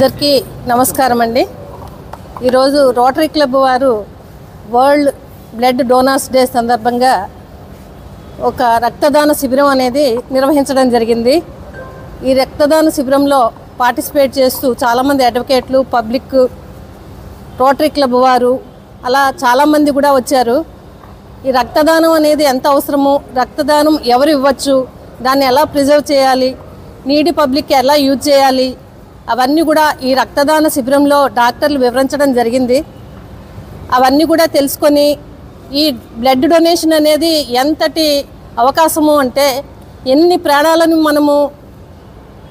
అందరికీ నమస్కారం అండి. ఈరోజు రోటరీ క్లబ్ వారు వరల్డ్ బ్లడ్ డోనర్స్ డే సందర్భంగా ఒక రక్తదాన శిబిరం అనేది నిర్వహించడం జరిగింది. ఈ రక్తదాన శిబిరంలో పార్టిసిపేట్ చేస్తూ చాలామంది అడ్వకేట్లు, పబ్లిక్, రోటరీ క్లబ్ వారు అలా చాలామంది కూడా వచ్చారు. ఈ రక్తదానం అనేది ఎంత అవసరమో, రక్తదానం ఎవరు ఇవ్వచ్చు, దాన్ని ఎలా ప్రిజర్వ్ చేయాలి, నీడి పబ్లిక్కి ఎలా యూజ్ చేయాలి, అవన్నీ కూడా ఈ రక్తదాన శిబిరంలో డాక్టర్లు వివరించడం జరిగింది. అవన్నీ కూడా తెలుసుకొని ఈ బ్లడ్ డొనేషన్ అనేది ఎంతటి అవకాశము అంటే ఎన్ని ప్రాణాలను మనము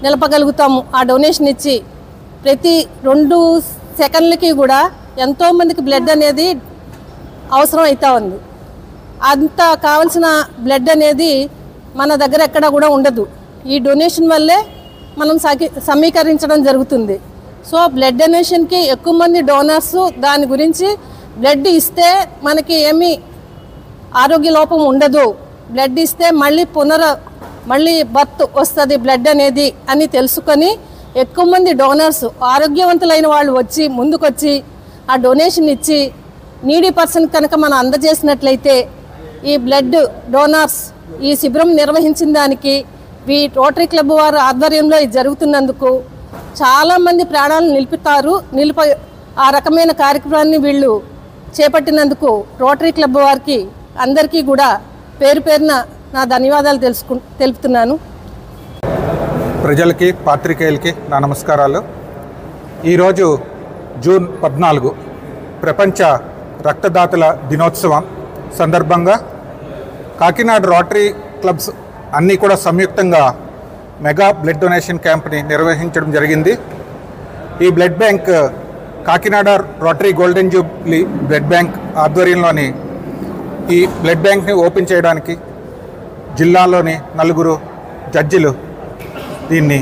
నిలపగలుగుతాము ఆ డొనేషన్ ఇచ్చి. ప్రతి 2 సెకండ్లకి కూడా ఎంతోమందికి బ్లడ్ అనేది అవసరం అవుతూ ఉంది. అంత కావాల్సిన బ్లడ్ అనేది మన దగ్గర ఎక్కడ కూడా ఉండదు. ఈ డొనేషన్ వల్లే మనం సమీకరించడం జరుగుతుంది. సో బ్లడ్ డొనేషన్కి ఎక్కువ మంది డోనర్స్ దాని గురించి బ్లడ్ ఇస్తే మనకి ఏమీ ఆరోగ్య లోపం ఉండదు, బ్లడ్ ఇస్తే మళ్ళీ బర్త్ వస్తుంది బ్లడ్ అనేది అని తెలుసుకొని ఎక్కువ మంది డోనర్స్, ఆరోగ్యవంతులైన వాళ్ళు వచ్చి ముందుకొచ్చి ఆ డొనేషన్ ఇచ్చి నీడీ పర్సన్ కనుక మనం అందజేసినట్లయితే ఈ బ్లడ్ డోనర్స్ ఈ శిబిరం నిర్వహించిన దానికి రోటరీ క్లబ్ వారి ఆధ్వర్యంలో ఇది జరుగుతున్నందుకు చాలామంది ప్రాణాలను నిలుపుతారు. ఆ రకమైన కార్యక్రమాన్ని వీళ్ళు చేపట్టినందుకు రోటరీ క్లబ్ వారికి అందరికీ కూడా పేరు పేరున నా ధన్యవాదాలు తెలుపుతున్నాను. ప్రజలకి, పాత్రికేయులకి నా నమస్కారాలు. ఈరోజు జూన్ 14 ప్రపంచ రక్తదాతల దినోత్సవం సందర్భంగా కాకినాడ రోటరీ క్లబ్స్ అన్నీ కూడా సంయుక్తంగా మెగా బ్లడ్ డొనేషన్ క్యాంప్ని నిర్వహించడం జరిగింది. ఈ blood bank Kakinada rotary golden Jubilee blood bank ఆధ్వర్యంలోని ఈ బ్లడ్ బ్యాంక్ని ఓపెన్ చేయడానికి జిల్లాలోని 4 జడ్జిలు దీన్ని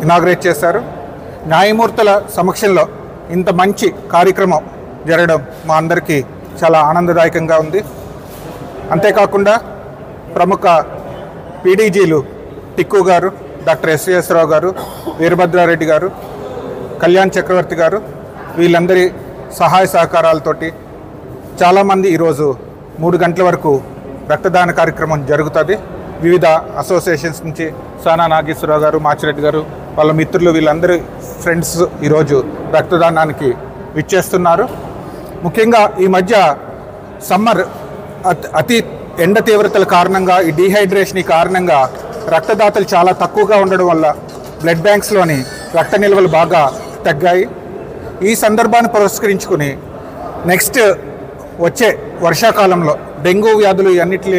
ఇనాగ్రేట్ చేశారు. న్యాయమూర్తుల సమక్షంలో ఇంత మంచి కార్యక్రమం జరగడం మా అందరికీ చాలా ఆనందదాయకంగా ఉంది. అంతేకాకుండా ప్రముఖ పీడీజీలు టిక్కు గారు, డాక్టర్ ఎస్విఎస్ రావు గారు, వీరభద్రారెడ్డి గారు, కళ్యాణ్ చక్రవర్తి గారు, వీళ్ళందరి సహాయ సహకారాలతోటి చాలామంది ఈరోజు 3 గంటల వరకు రక్తదాన కార్యక్రమం జరుగుతుంది. వివిధ అసోసియేషన్స్ నుంచి సానా నాగేశ్వరరావు గారు, మాచిరెడ్డి గారు, వాళ్ళ మిత్రులు, వీళ్ళందరి ఫ్రెండ్స్ ఈరోజు రక్తదానానికి విచ్చేస్తున్నారు. ముఖ్యంగా ఈ మధ్య సమ్మర్ అతి ఎండ తీవ్రతల కారణంగా, ఈ డీహైడ్రేషన్ కారణంగా రక్తదాతలు చాలా తక్కువగా ఉండడం వల్ల బ్లడ్ బ్యాంక్స్లోని రక్త నిల్వలు బాగా తగ్గాయి. ఈ సందర్భాన్ని పురస్కరించుకుని నెక్స్ట్ వచ్చే వర్షాకాలంలో డెంగ్యూ వ్యాధులు అన్నిటి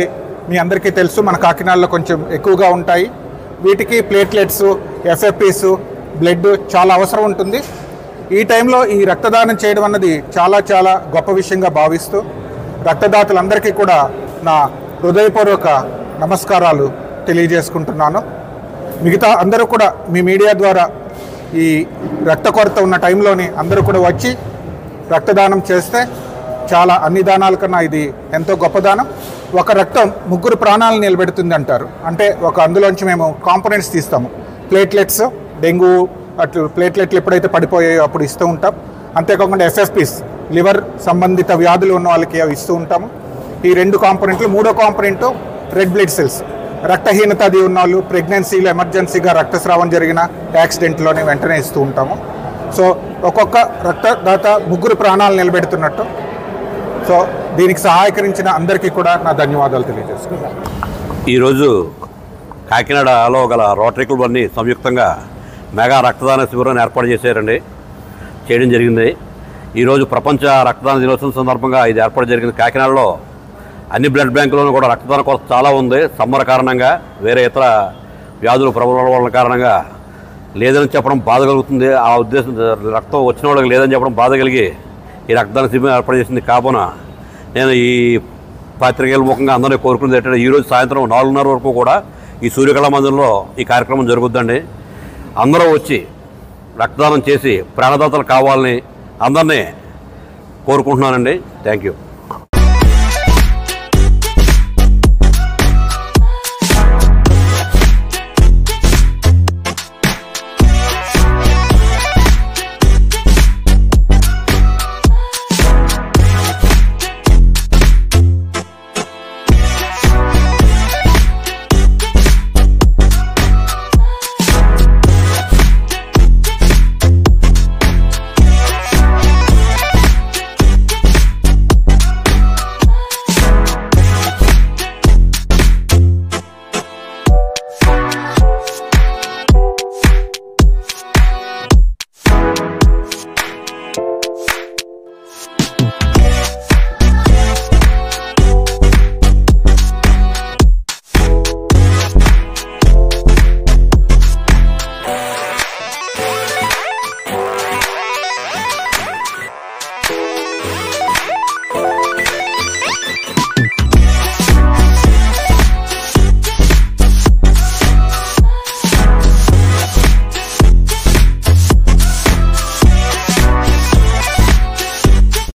మీ అందరికీ తెలుసు, మన కాకినాడలో కొంచెం ఎక్కువగా ఉంటాయి. వీటికి ప్లేట్లెట్స్, ఎఫ్ఎఫ్పీస్, బ్లడ్ చాలా అవసరం ఉంటుంది. ఈ టైంలో ఈ రక్తదానం చేయడం అన్నది చాలా చాలా గొప్ప విషయంగా భావిస్తూ రక్తదాతలందరికీ కూడా నా హృదయపూర్వక నమస్కారాలు తెలియజేసుకుంటున్నాను. మిగతా అందరూ కూడా మీ మీడియా ద్వారా ఈ రక్త కొరత ఉన్న టైంలోని అందరూ కూడా వచ్చి రక్తదానం చేస్తే చాలా అన్ని దానాల కన్నా ఇది ఎంతో గొప్ప దానం. ఒక రక్తం 3 ప్రాణాలను నిలబెడుతుంది అంటారు. అంటే అందులోంచి మేము కాంపోనెంట్స్ తీస్తాము. ప్లేట్లెట్స్, డెంగ్యూ అట్లు ప్లేట్లెట్లు ఎప్పుడైతే పడిపోయాయో అప్పుడు ఇస్తూ ఉంటాం. అంతేకాకుండా ఎఫ్ఎఫ్పీస్, లివర్ సంబంధిత వ్యాధులు ఉన్న వాళ్ళకి అవి ఇస్తూ ఉంటాము. ఈ 2 కాంపోనెంట్లు. 3వ కాంపోనెంటు రెడ్ బ్లడ్ సెల్స్, రక్తహీనత అది ఉన్న వాళ్ళు, ప్రెగ్నెన్సీలో ఎమర్జెన్సీగా రక్తస్రావం జరిగిన యాక్సిడెంట్లోనే వెంటనే ఇస్తూ ఉంటాము. సో ఒక్కొక్క రక్తదాత 3 ప్రాణాలు నిలబెడుతున్నట్టు. సో దీనికి సహాయకరించిన అందరికీ కూడా నా ధన్యవాదాలు తెలియజేస్తున్నాను. ఈరోజు కాకినాడలో గల రోటరీ క్లబ్ అన్ని సంయుక్తంగా మెగా రక్తదాన శిబిరాన్ని ఏర్పాటు చేయడం జరిగింది. ఈరోజు ప్రపంచ రక్తదాన దినోత్సవం సందర్భంగా ఇది ఏర్పాటు జరిగింది. కాకినాడలో అన్ని బ్లడ్ బ్యాంకుల్లోనూ కూడా రక్తదాన కొరత చాలా ఉంది. సమ్మర్ కారణంగా, వేరే ఇతర వ్యాధులు ప్రబలడం కారణంగా లేదని చెప్పడం బాధ కలుగుతుంది. ఆ ఉద్దేశం రక్తం వచ్చిన వాళ్ళకి లేదని చెప్పడం బాధ కలిగి ఈ రక్తదాన శిబిరం ఏర్పాటు చేసింది. కావున నేను ఈ పాత్రికేయుల ముఖంగా అందరినీ కోరుకునేది ఏంటంటే ఈరోజు సాయంత్రం 4:30 వరకు కూడా ఈ సూర్యకళా మందిరంలో ఈ కార్యక్రమం జరుగుద్దండి. అందరూ వచ్చి రక్తదానం చేసి ప్రాణదాతలు కావాలని అందరినీ కోరుకుంటున్నానండి. Thank you. you.